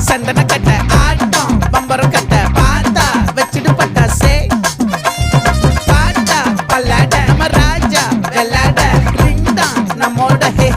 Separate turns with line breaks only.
சந்தன கட்ட ஆட்டம் பம்பரம் கட்ட பாத்தா வச்சிடு பட்டாசே பாட்டா பல்லாட நம்ம ராஜா வெள்ளாட ரிங் தான் நம்மோட ஹே